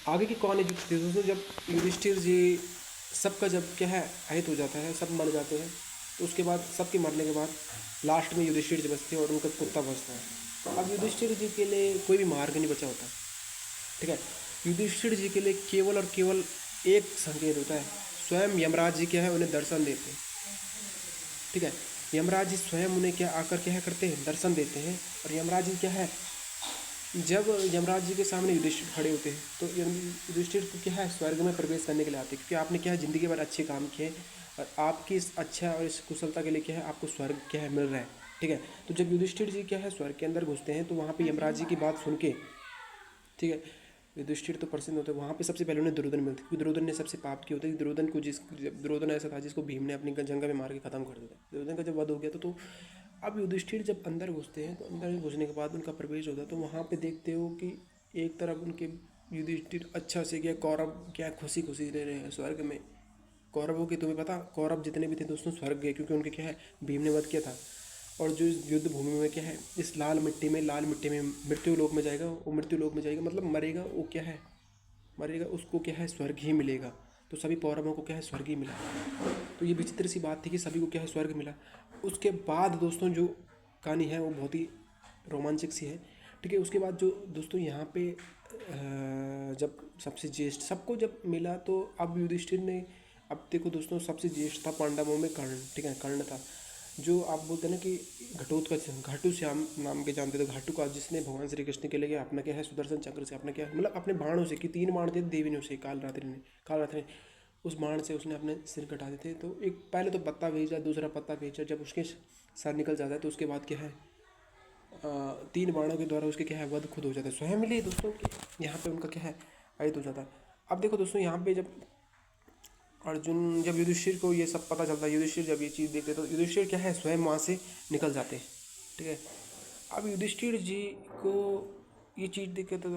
आगे की कहानी जो थी दोस्तों, जब युधिष्ठिर जी सबका जब क्या है अहित हो जाता है, सब मर जाते हैं, तो उसके बाद सबके मरने के बाद लास्ट में युधिष्ठिर जी बचते हैं और उनका कुत्ता बचता है। अब युधिष्ठिर जी के लिए कोई भी मार्ग नहीं बचा होता, ठीक है। युधिष्ठिर जी के लिए केवल और केवल एक संकेत होता है, स्वयं यमराज जी क्या है उन्हें दर्शन देते हैं, ठीक है। यमराज जी स्वयं उन्हें क्या आकर क्या करते हैं, दर्शन देते हैं। और यमराज जी क्या है, जब यमराज जी के सामने युधिष्ठिर खड़े होते हैं तो युधिष्ठिर को क्या है स्वर्ग में प्रवेश करने के लिए आते हैं, क्योंकि आपने क्या है ज़िंदगी भर अच्छे काम किए और आपकी इस अच्छा और इस कुशलता के लिए क्या है आपको स्वर्ग क्या है मिल रहा है, ठीक है। तो जब युधिष्ठिर जी क्या है स्वर्ग के अंदर घुसते हैं तो वहाँ पे यमराज जी की बात सुन के, ठीक है, युधिष्ठिर तो प्रसन्न होते हैं। वहाँ पे सबसे पहले उन्हें दुर्योधन मिलते, क्योंकि दुर्योधन ने सबसे पाप किया होता है। दुर्योधन को दुर्योधन ऐसा था जिसको भीम ने अपनी जंगा में मार के खत्म कर दिया था। दुर्योधन का जब वध हो गया तो अब युधिष्ठिर जब अंदर घुसते हैं तो अंदर घुसने के बाद उनका प्रवेश होता है, तो वहाँ पे देखते हो कि एक तरफ उनके युधिष्ठिर अच्छा से क्या कौरव क्या खुशी खुशी रह रहे हैं स्वर्ग में। कौरवों के तुम्हें पता कौरव जितने भी थे दोस्तों स्वर्ग गए, क्योंकि उनके क्या है भीम ने वध किया था। और जो इस युद्ध भूमि में क्या है इस लाल मिट्टी में मृत्यु लोक में जाएगा, वो मृत्यु लोक में जाएगा मतलब मरेगा, वो क्या है मरेगा, उसको क्या है स्वर्ग ही मिलेगा। तो सभी पौरवों को क्या है स्वर्ग ही मिला। तो ये विचित्र सी बात थी कि सभी को क्या है स्वर्ग मिला। उसके बाद दोस्तों जो कहानी है वो बहुत ही रोमांचक सी है, ठीक है। उसके बाद जो दोस्तों यहाँ पे जब सबसे ज्येष्ठ सबको जब मिला तो अब युधिष्ठिर ने, अब देखो दोस्तों सबसे ज्येष्ठ था पांडवों में कर्ण, ठीक है, कर्ण था। जो आप बोलते हैं ना कि घाटू श्याम नाम के जानते थे, घाटू का जिसने भगवान श्री कृष्ण के लिए अपना क्या है सुदर्शन चक्र से अपना क्या है मतलब अपने बाणों से, कि 3 बाण थे देवी ने उसे काल रात्रि ने उस बाण से उसने अपने सिर कटा देते। तो एक पहले तो पत्ता भेजा, दूसरा पत्ता भेजा, जब उसके सर निकल जाता है तो उसके बाद क्या है 3 बाणों के द्वारा उसके क्या है वध खुद हो जाता है स्वयं मिले दोस्तों कि यहाँ पे उनका क्या है अहित हो जाता है। अब देखो दोस्तों यहाँ पे जब युधिष्ठिर को ये सब पता चलता है, युधिष्ठिर जब ये चीज़ देखते तो युधिष्ठिर क्या है स्वयं वहाँ से निकल जाते हैं, ठीक है। अब युधिष्ठिर जी को ये चीज़ देख के तो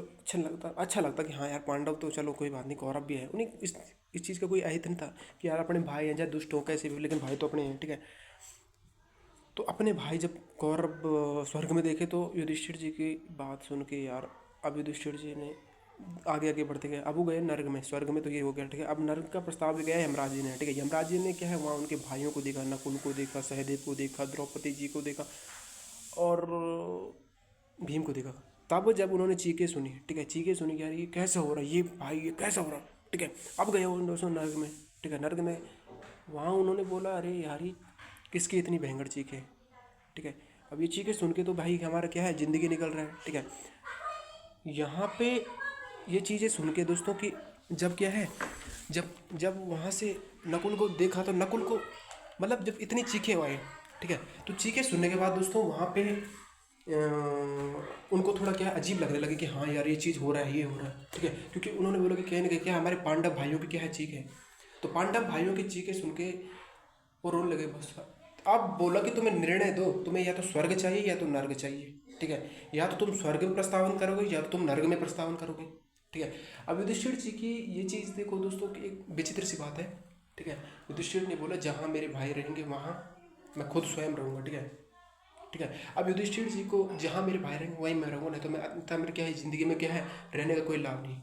अच्छा लगता कि हाँ यार पांडव तो चलो कोई बात नहीं, कौरव भी है, उन्हें इस चीज़ का कोई अहित नहीं था कि यार अपने भाई हैं चाहे दुष्ट हो कैसे भी, लेकिन भाई तो अपने हैं, ठीक है। तो अपने भाई जब कौरव स्वर्ग में देखे तो युधिष्ठिर जी की बात सुन के यार, अब युधिष्ठिर जी ने आगे आगे बढ़ते गए। अब वो गए नर्क में, स्वर्ग में तो ये हो गया, ठीक है। अब नर्क का प्रस्ताव भी गया यमराज जी ने, ठीक है। यमराज जी ने क्या है वहाँ उनके भाइयों को देखा, नकुल को देखा, सहदेव को देखा, द्रौपदी जी को देखा और भीम को देखा। तब जब उन्होंने चीखें सुनी, ठीक है, चीखें सुनी कि यार ये कैसे हो रहा है, ये भाई ये कैसा हो रहा है, ठीक है। अब गए उन दोस्तों नर्क में, ठीक है, नर्क में वहाँ उन्होंने बोला अरे यार ये किसकी इतनी भयंकर चीख है, ठीक है। अब ये चीखें सुन के तो भाई हमारा क्या है ज़िंदगी निकल रहा है, ठीक है। यहाँ पे ये चीज़ें सुन के दोस्तों कि जब क्या है जब जब वहाँ से नकुल को देखा तो नकुल को मतलब जब इतनी चीखें आई, ठीक है, तो चीखें सुनने के बाद दोस्तों वहाँ पे उनको थोड़ा क्या अजीब लगने लगे कि हाँ यार ये चीज़ हो रहा है, ये हो रहा है, ठीक है। क्योंकि उन्होंने बोला कि कहीं ना कहीं क्या हमारे पांडव भाइयों की क्या है चीख है। तो पांडव भाइयों की चीखें सुन के वो रोने लगे बस। अब बोला कि तुम्हें निर्णय दो, तुम्हें या तो स्वर्ग चाहिए या तो नर्क चाहिए, ठीक है। या तो तुम स्वर्ग में प्रस्तावन करोगे या तो तुम नर्क में प्रस्तावन करोगे, ठीक है। अब युधिष्ठिर जी की ये चीज़ देखो दोस्तों कि एक विचित्र सी बात है, ठीक है। युधिष्ठिर ने बोला जहाँ मेरे भाई रहेंगे वहाँ मैं खुद स्वयं रहूँगा, ठीक है, ठीक है। अब युधिष्ठिर जी को जहाँ मेरे भाई रहेंगे वहीं मैं रहूँगा, नहीं तो मैं अन्यथा मेरे क्या है ज़िंदगी में क्या है रहने का कोई लाभ नहीं,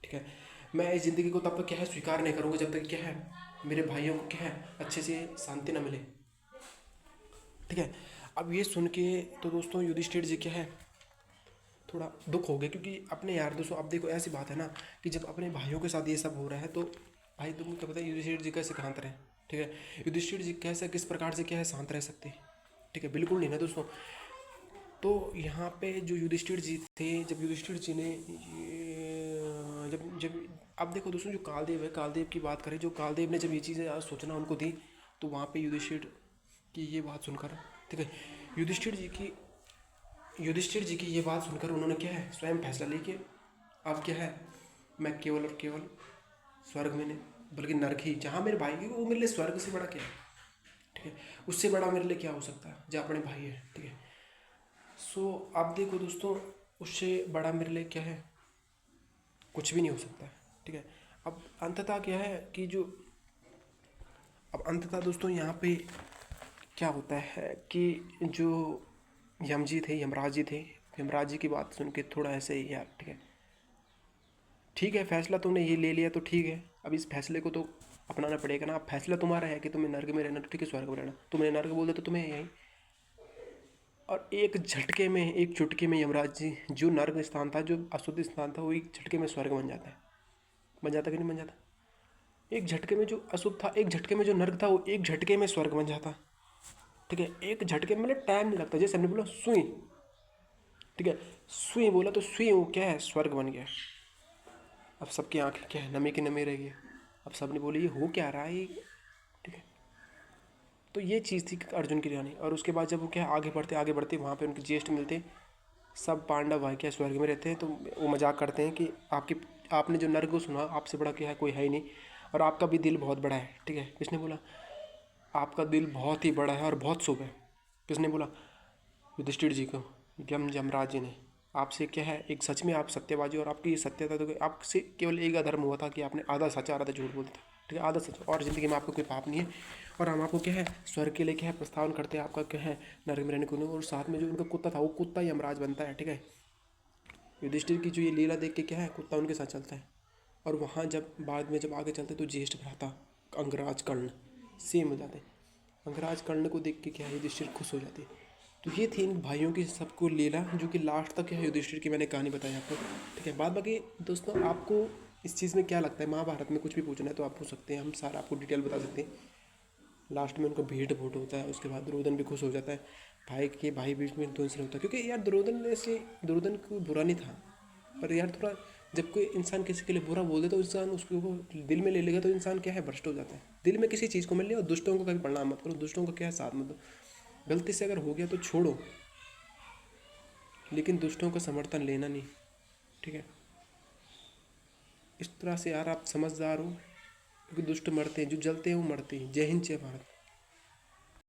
ठीक है। मैं इस ज़िंदगी को तब तक क्या है स्वीकार नहीं करूँगा जब तक क्या है मेरे भाइयों को क्या है अच्छे से शांति ना मिले, ठीक है। अब ये सुन के तो दोस्तों युधिष्ठिर जी क्या है थोड़ा दुख हो गया, क्योंकि अपने यार दोस्तों अब देखो ऐसी बात है ना कि जब अपने भाइयों के साथ ये सब हो रहा है तो भाई तुमको क्या पता है युधिष्ठिर जी कैसे शांत रहे, ठीक है। युधिष्ठिर जी कैसे किस प्रकार से क्या है शांत रह सकते हैं, ठीक है, बिल्कुल नहीं ना दोस्तों। तो यहाँ पे जो युधिष्ठिर जी थे, जब युधिष्ठिर जी ने जब जब अब देखो दोस्तों जो कालदेव है, कालदेव की बात करें, जो कालदेव ने जब ये चीज़ें आज सोचना उनको दी तो वहाँ पे युधिष्ठिर की ये बात सुनकर, ठीक है, युधिष्ठिर जी की युधिष्ठिर जी की ये बात सुनकर उन्होंने क्या है स्वयं फैसला लेके अब क्या है मैं केवल और केवल स्वर्ग में नहीं बल्कि नरक ही, जहाँ मेरे भाई की वो मेरे लिए स्वर्ग से बड़ा क्या है, ठीक है, उससे बड़ा मेरे लिए क्या हो सकता है जहाँ अपने भाई है, ठीक है। सो अब देखो दोस्तों उससे बड़ा मेरे लिए क्या है कुछ भी नहीं हो सकता है, ठीक है। अब अंततः क्या है कि जो अब अंततः दोस्तों यहाँ पे क्या होता है कि जो यमराज जी की बात सुन के थोड़ा ऐसे ही यार, ठीक है, ठीक है, फैसला तुमने ये ले लिया तो ठीक है, अब इस फैसले को तो अपनाना पड़ेगा ना। अब फैसला तुम्हारा है कि तुम्हें नर्क में रहना तो ठीक है, स्वर्ग में रहना। तुमने नर्क बोल दिया तो तुम्हें यहीं, और एक झटके में, एक चुटकी में यमराज जी, जो नर्क स्थान था, जो अशुद्ध स्थान था, वो एक झटके में स्वर्ग बन जाता है। बन जाता कि नहीं बन जाता? एक झटके में जो अशुद्ध था, एक झटके में जो नर्क था, वो एक झटके में स्वर्ग बन जाता। ठीक है, एक झटके में, मतलब टाइम नहीं लगता। जैसे हमने बोला सुई, ठीक है, सुई बोला तो सुई वो क्या है, स्वर्ग बन गया। अब सबकी आंखें क्या है, नमी की नमी रह गई। अब सबने बोले ये हो क्या रहा है, ठीक है। तो ये चीज़ थी अर्जुन की कहानी। और उसके बाद जब वो क्या है, आगे बढ़ते वहाँ पे उनके ज्येष्ठ मिलते, सब पांडव भाई क्या स्वर्ग में रहते हैं, तो वो मजाक करते हैं कि आपने जो नर्क को सुना, आपसे बड़ा क्या है, कोई है ही नहीं, और आपका भी दिल बहुत बड़ा है। ठीक है, किसने बोला? आपका दिल बहुत ही बड़ा है और बहुत शुभ है। किसने बोला? युधिष्ठिर जी को, यमराज जी ने। आपसे क्या है, एक सच में आप सत्यवादी, और आपकी सत्यता तो आपसे केवल एक अधर्म हुआ था कि आपने आधा सच आधा झूठ बोलता था। ठीक है, आधा सच, और ज़िंदगी में आपको कोई पाप नहीं है। और हम आपको क्या है, स्वर्ग के लिए क्या है प्रस्तावन करते हैं, आपका क्या है नरक में रहने को नहीं। और साथ में जो उनका कुत्ता था, वो कुत्ता यमराज बनता है। ठीक है, युधिष्ठिर की जो ये लीला देख के क्या है, कुत्ता उनके साथ चलता है। और वहाँ जब बाद में जब आगे चलते तो ज्येष्ठ भ्राता अंगराज कर्ण सेम हो जाते हैं। अंगराज कर्ण को देख के क्या है, युधिष्ठिर खुश हो जाते हैं। तो ये थी इन भाइयों की सबको लीला, जो कि लास्ट तक है युधिष्ठिर की मैंने कहानी बताई आपको। ठीक है, बाद बाकी दोस्तों आपको इस चीज़ में क्या लगता है, महाभारत में कुछ भी पूछना है तो आप पूछ सकते हैं, हम सारा आपको डिटेल बता सकते हैं। लास्ट में उनका भेंट भोट होता है, उसके बाद दुर्योधन भी खुश हो जाता है, भाई बीच में द्वंस नहीं होता। क्योंकि यार दुर्योधन कोई बुरा नहीं था, पर यार थोड़ा, जब कोई इंसान किसी के लिए बुरा बोल दे तो इंसान उसको वो दिल में ले लेगा, तो इंसान क्या है, भ्रष्ट हो जाता है। दिल में किसी चीज़ को मिल लिया, और दुष्टों को कभी प्रणाम मत करो, दुष्टों का क्या है, साथ मत दो। गलती से अगर हो गया तो छोड़ो, लेकिन दुष्टों का समर्थन लेना नहीं। ठीक है, इस तरह से यार आप समझदार हो, क्योंकि दुष्ट मरते हैं, जो जलते हैं वो मरते हैं। जय हिंद, जय भारत।